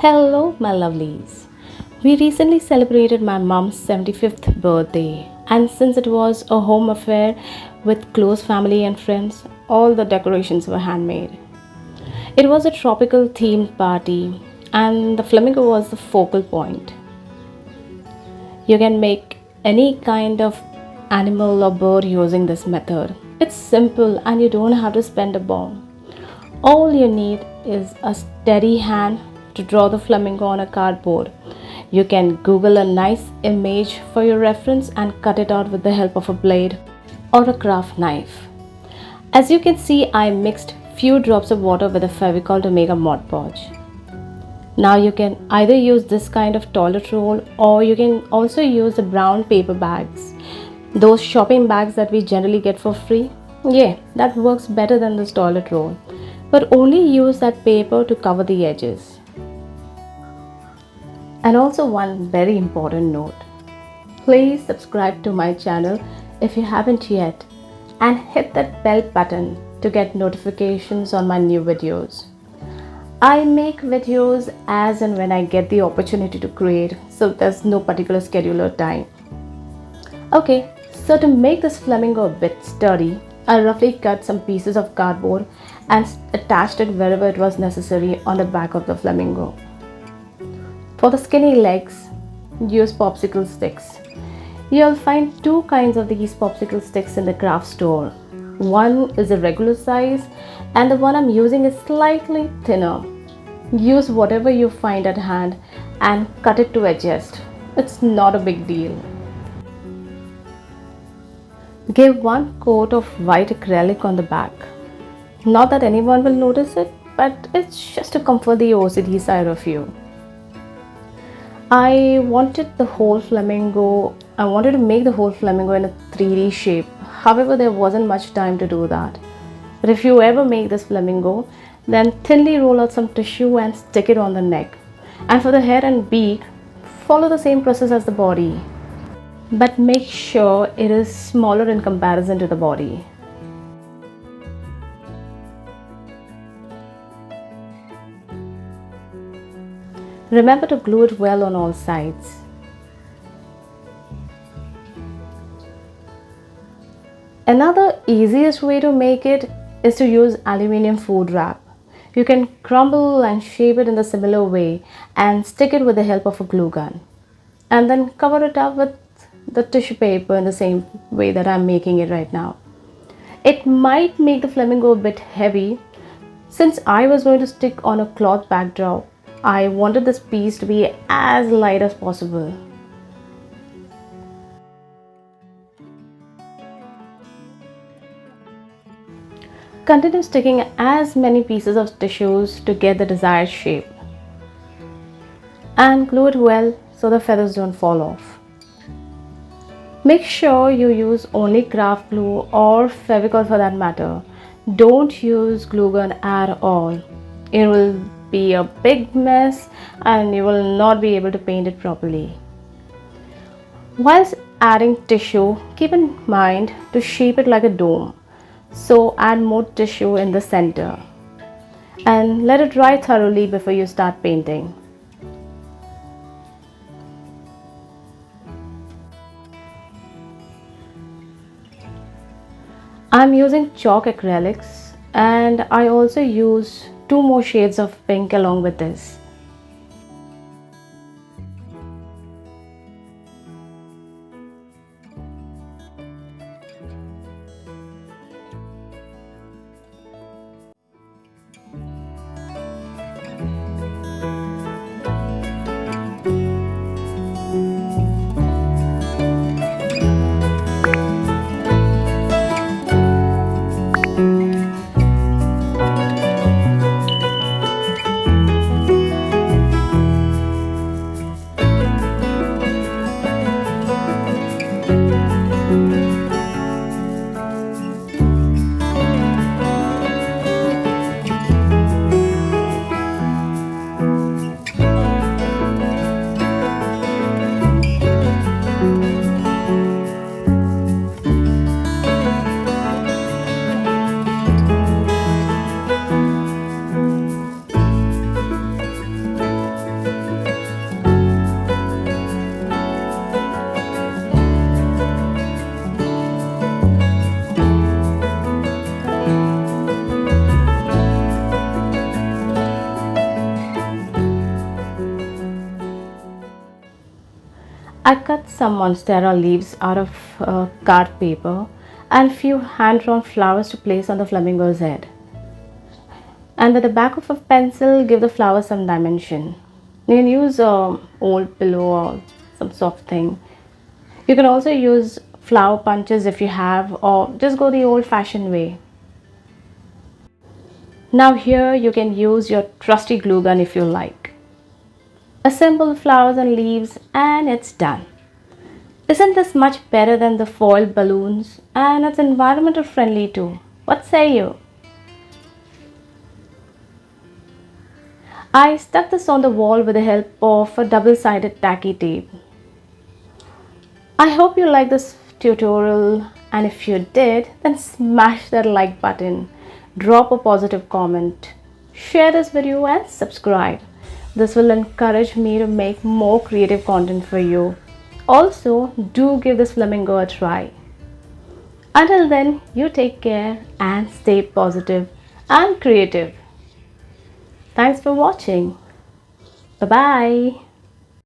Hello, my lovelies. We recently celebrated my mom's 75th birthday, and since it was a home affair with close family and friends, all the decorations were handmade. It was a tropical themed party, and the flamingo was the focal point. You can make any kind of animal or bird using this method. It's simple, and you don't have to spend a bomb. All you need is a steady hand to draw the flamingo on a cardboard. You can Google a nice image for your reference and cut it out with the help of a blade or a craft knife. As you can see, I mixed few drops of water with a Fevicol to make a Mod Podge. Now you can either use this kind of toilet roll or you can also use the brown paper bags. Those shopping bags that we generally get for free. Yeah, that works better than this toilet roll. But only use that paper to cover the edges. And also one very important note. Please subscribe to my channel if you haven't yet and hit that bell button to get notifications on my new videos. I make videos as and when I get the opportunity to create, so there's no particular schedule or time. Okay, so to make this flamingo a bit sturdy, I roughly cut some pieces of cardboard and attached it wherever it was necessary on the back of the flamingo. For the skinny legs, use popsicle sticks. You'll find two kinds of these popsicle sticks in the craft store. One is a regular size and the one I'm using is slightly thinner. Use whatever you find at hand and cut it to adjust. It's not a big deal. Give one coat of white acrylic on the back. Not that anyone will notice it, but it's just to comfort the OCD side of you. I wanted to make the whole flamingo in a 3D shape. However, there wasn't much time to do that. But if you ever make this flamingo, then thinly roll out some tissue and stick it on the neck. And for the head and beak, follow the same process as the body. But make sure it is smaller in comparison to the body. Remember to glue it well on all sides. Another easiest way to make it is to use aluminium food wrap. You can crumble and shape it in the similar way and stick it with the help of a glue gun. And then cover it up with the tissue paper in the same way that I'm making it right now. It might make the flamingo a bit heavy. Since I was going to stick on a cloth backdrop, I wanted this piece to be as light as possible. Continue sticking as many pieces of tissues to get the desired shape. And glue it well so the feathers don't fall off. Make sure you use only craft glue or Fevicol for that matter. Don't use glue gun at all. It will be a big mess and you will not be able to paint it properly. Whilst adding tissue, keep in mind to shape it like a dome. So add more tissue in the center and let it dry thoroughly before you start painting. I'm using chalk acrylics and I also use two more shades of pink along with this. I cut some monstera leaves out of card paper and few hand-drawn flowers to place on the flamingo's head. And with the back of a pencil, give the flower some dimension. You can use a old pillow or some soft thing. You can also use flower punches if you have, or just go the old-fashioned way. Now here you can use your trusty glue gun if you like. Assemble flowers and leaves and it's done. Isn't this much better than the foiled balloons? And it's environmental friendly too. What say you? I stuck this on the wall with the help of a double-sided tacky tape. I hope you like this tutorial, and if you did, then smash that like button, drop a positive comment, share this video and subscribe. This will encourage me to make more creative content for you. Also, do give this flamingo a try. Until then, you take care and stay positive and creative. Thanks for watching. Bye bye.